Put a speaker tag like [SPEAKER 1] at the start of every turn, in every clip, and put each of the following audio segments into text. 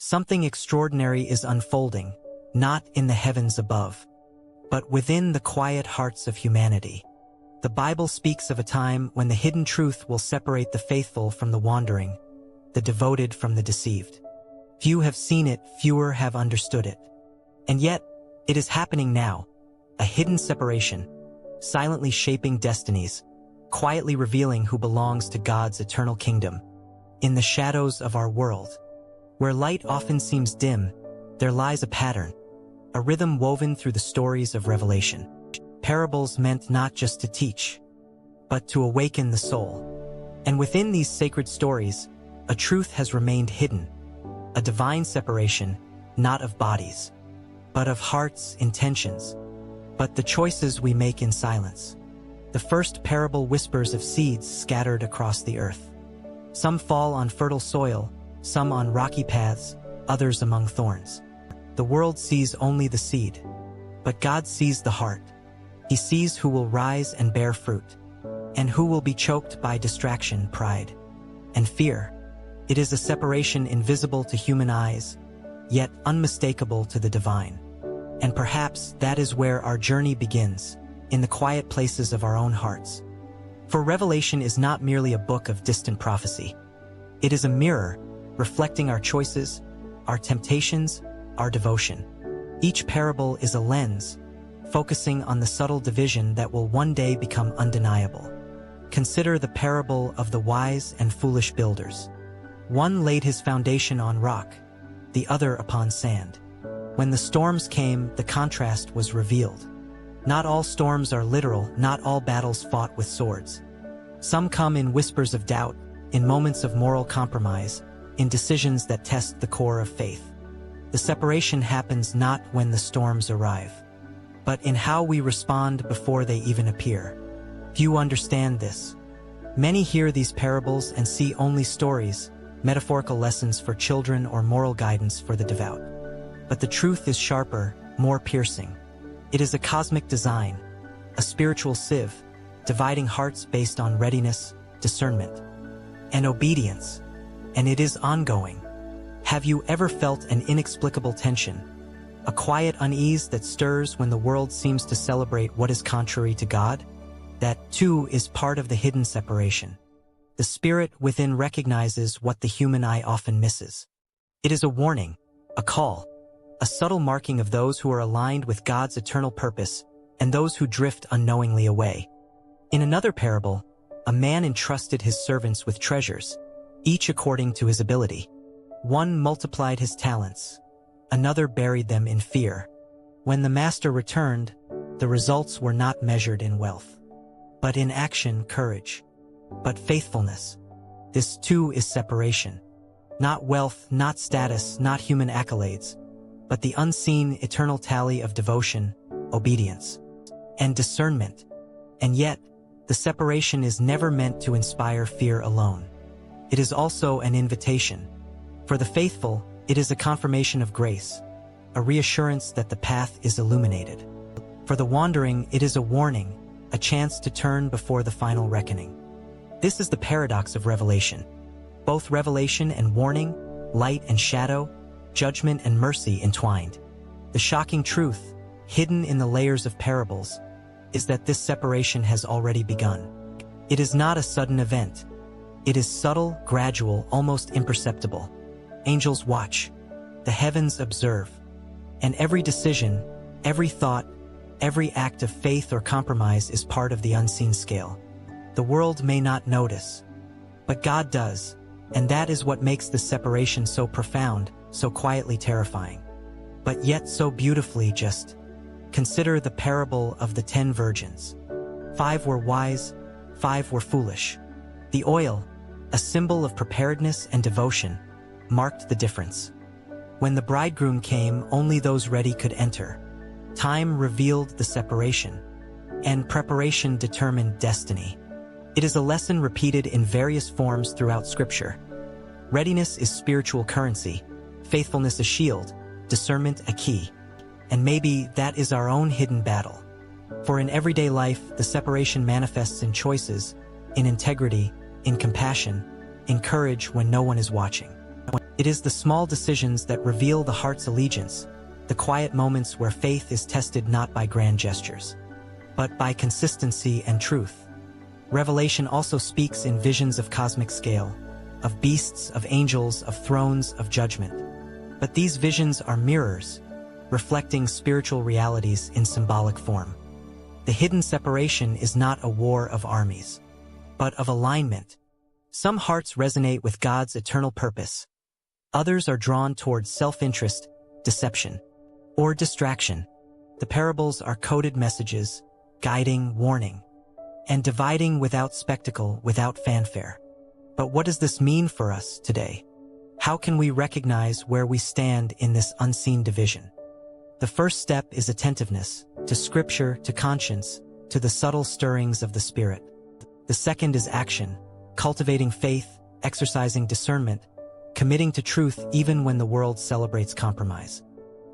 [SPEAKER 1] Something extraordinary is unfolding, not in the heavens above, but within the quiet hearts of humanity. The Bible speaks of a time when the hidden truth will separate the faithful from the wandering, the devoted from the deceived. Few have seen it, fewer have understood it. And yet, it is happening now, a hidden separation, silently shaping destinies, quietly revealing who belongs to God's eternal kingdom. In the shadows of our world, where light often seems dim, there lies a pattern, a rhythm woven through the stories of Revelation. Parables meant not just to teach, but to awaken the soul. And within these sacred stories, a truth has remained hidden, a divine separation, not of bodies, but of hearts, intentions, but the choices we make in silence. The first parable whispers of seeds scattered across the earth. Some fall on fertile soil, some on rocky paths, others among thorns. The world sees only the seed, but God sees the heart. He sees who will rise and bear fruit, and who will be choked by distraction, pride, and fear. It is a separation invisible to human eyes, yet unmistakable to the divine. And perhaps that is where our journey begins, in the quiet places of our own hearts. For Revelation is not merely a book of distant prophecy. It is a mirror, reflecting our choices, our temptations, our devotion. Each parable is a lens, focusing on the subtle division that will one day become undeniable. Consider the parable of the wise and foolish builders. One laid his foundation on rock, the other upon sand. When the storms came, the contrast was revealed. Not all storms are literal, not all battles fought with swords. Some come in whispers of doubt, in moments of moral compromise, in decisions that test the core of faith. The separation happens not when the storms arrive, but in how we respond before they even appear. Few understand this. Many hear these parables and see only stories, metaphorical lessons for children or moral guidance for the devout. But the truth is sharper, more piercing. It is a cosmic design, a spiritual sieve, dividing hearts based on readiness, discernment, and obedience. And it is ongoing. Have you ever felt an inexplicable tension, a quiet unease that stirs when the world seems to celebrate what is contrary to God? That, too, is part of the hidden separation. The spirit within recognizes what the human eye often misses. It is a warning, a call, a subtle marking of those who are aligned with God's eternal purpose and those who drift unknowingly away. In another parable, a man entrusted his servants with treasures, each according to his ability. One multiplied his talents, another buried them in fear. When the master returned, the results were not measured in wealth, but in action, courage, but faithfulness. This too is separation. Not wealth, not status, not human accolades, but the unseen eternal tally of devotion, obedience, and discernment. And yet, the separation is never meant to inspire fear alone. It is also an invitation. For the faithful, it is a confirmation of grace, a reassurance that the path is illuminated. For the wandering, it is a warning, a chance to turn before the final reckoning. This is the paradox of Revelation. Both revelation and warning, light and shadow, judgment and mercy entwined. The shocking truth, hidden in the layers of parables, is that this separation has already begun. It is not a sudden event. It is subtle, gradual, almost imperceptible. Angels watch, the heavens observe, and every decision, every thought, every act of faith or compromise is part of the unseen scale. The world may not notice, but God does, and that is what makes this separation so profound, so quietly terrifying, but yet so beautifully just. Consider the parable of the 10 virgins. 5 were wise, 5 were foolish. The oil, a symbol of preparedness and devotion, marked the difference. When the bridegroom came, only those ready could enter. Time revealed the separation, and preparation determined destiny. It is a lesson repeated in various forms throughout Scripture. Readiness is spiritual currency, faithfulness a shield, discernment a key. And maybe that is our own hidden battle. For in everyday life, the separation manifests in choices, in integrity, in compassion, in courage when no one is watching. It is the small decisions that reveal the heart's allegiance, the quiet moments where faith is tested not by grand gestures, but by consistency and truth. Revelation also speaks in visions of cosmic scale, of beasts, of angels, of thrones, of judgment. But these visions are mirrors, reflecting spiritual realities in symbolic form. The hidden separation is not a war of armies, but of alignment. Some hearts resonate with God's eternal purpose. Others are drawn towards self-interest, deception, or distraction. The parables are coded messages, guiding, warning, and dividing without spectacle, without fanfare. But what does this mean for us today? How can we recognize where we stand in this unseen division? The first step is attentiveness, to Scripture, to conscience, to the subtle stirrings of the Spirit. The second is action, cultivating faith, exercising discernment, committing to truth even when the world celebrates compromise.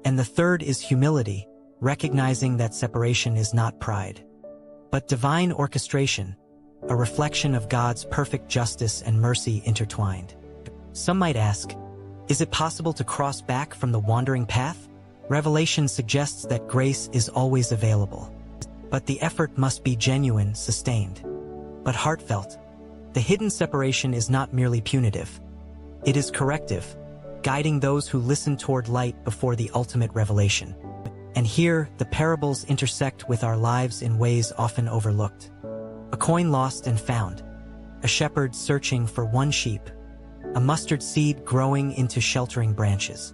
[SPEAKER 1] And the third is humility, recognizing that separation is not pride, but divine orchestration, a reflection of God's perfect justice and mercy intertwined. Some might ask, is it possible to cross back from the wandering path? Revelation suggests that grace is always available, but the effort must be genuine, sustained, but heartfelt. The hidden separation is not merely punitive. It is corrective, guiding those who listen toward light before the ultimate revelation. And here, the parables intersect with our lives in ways often overlooked. A coin lost and found, a shepherd searching for one sheep, a mustard seed growing into sheltering branches.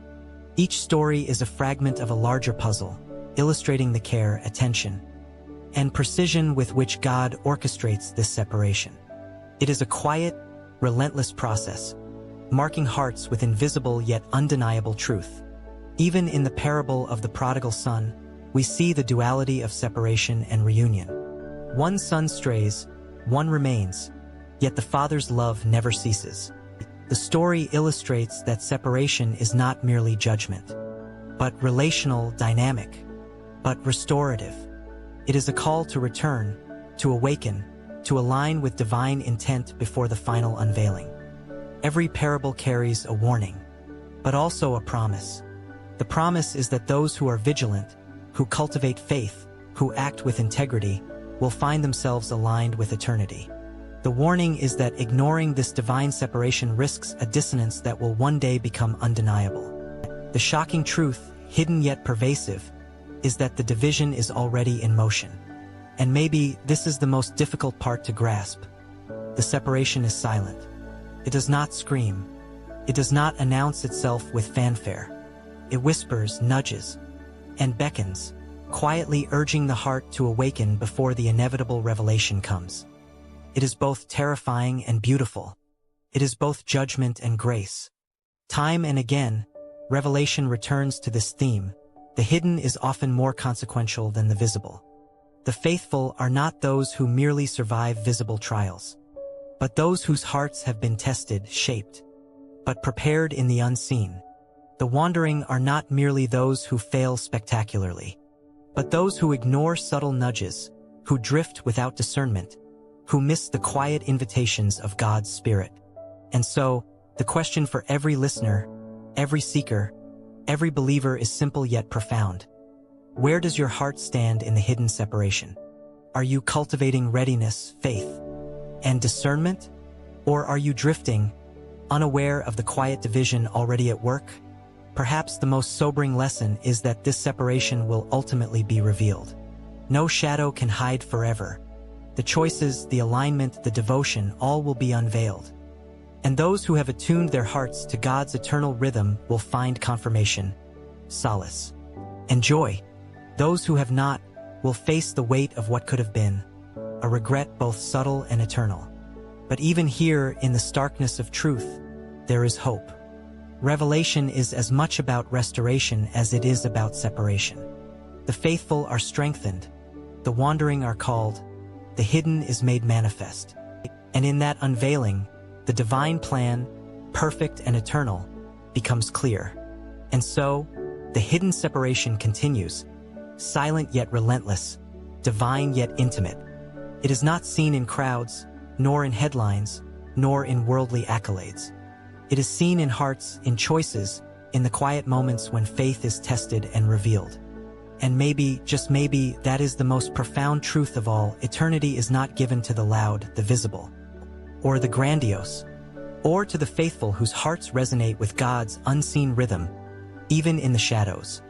[SPEAKER 1] Each story is a fragment of a larger puzzle, illustrating the care, attention, and precision with which God orchestrates this separation. It is a quiet, relentless process, marking hearts with invisible yet undeniable truth. Even in the parable of the prodigal son, we see the duality of separation and reunion. One son strays, one remains, yet the father's love never ceases. The story illustrates that separation is not merely judgment, but relational, dynamic, but restorative. It is a call to return, to awaken, to align with divine intent before the final unveiling. Every parable carries a warning, but also a promise. The promise is that those who are vigilant, who cultivate faith, who act with integrity, will find themselves aligned with eternity. The warning is that ignoring this divine separation risks a dissonance that will one day become undeniable. The shocking truth, hidden yet pervasive, is that the division is already in motion. And maybe this is the most difficult part to grasp. The separation is silent. It does not scream. It does not announce itself with fanfare. It whispers, nudges, and beckons, quietly urging the heart to awaken before the inevitable revelation comes. It is both terrifying and beautiful. It is both judgment and grace. Time and again, Revelation returns to this theme. The hidden is often more consequential than the visible. The faithful are not those who merely survive visible trials, but those whose hearts have been tested, shaped, but prepared in the unseen. The wandering are not merely those who fail spectacularly, but those who ignore subtle nudges, who drift without discernment, who miss the quiet invitations of God's Spirit. And so, the question for every listener, every seeker, every believer is simple yet profound. Where does your heart stand in the hidden separation? Are you cultivating readiness, faith, and discernment? Or are you drifting, unaware of the quiet division already at work? Perhaps the most sobering lesson is that this separation will ultimately be revealed. No shadow can hide forever. The choices, the alignment, the devotion, all will be unveiled. And those who have attuned their hearts to God's eternal rhythm will find confirmation, solace, and joy. Those who have not will face the weight of what could have been, a regret both subtle and eternal. But even here, in the starkness of truth, there is hope. Revelation is as much about restoration as it is about separation. The faithful are strengthened, the wandering are called, the hidden is made manifest. And in that unveiling, the divine plan, perfect and eternal, becomes clear. And so, the hidden separation continues, silent yet relentless, divine yet intimate. It is not seen in crowds, nor in headlines, nor in worldly accolades. It is seen in hearts, in choices, in the quiet moments when faith is tested and revealed. And maybe, just maybe, that is the most profound truth of all. Eternity is not given to the loud, the visible, or the grandiose, or to the faithful whose hearts resonate with God's unseen rhythm, even in the shadows.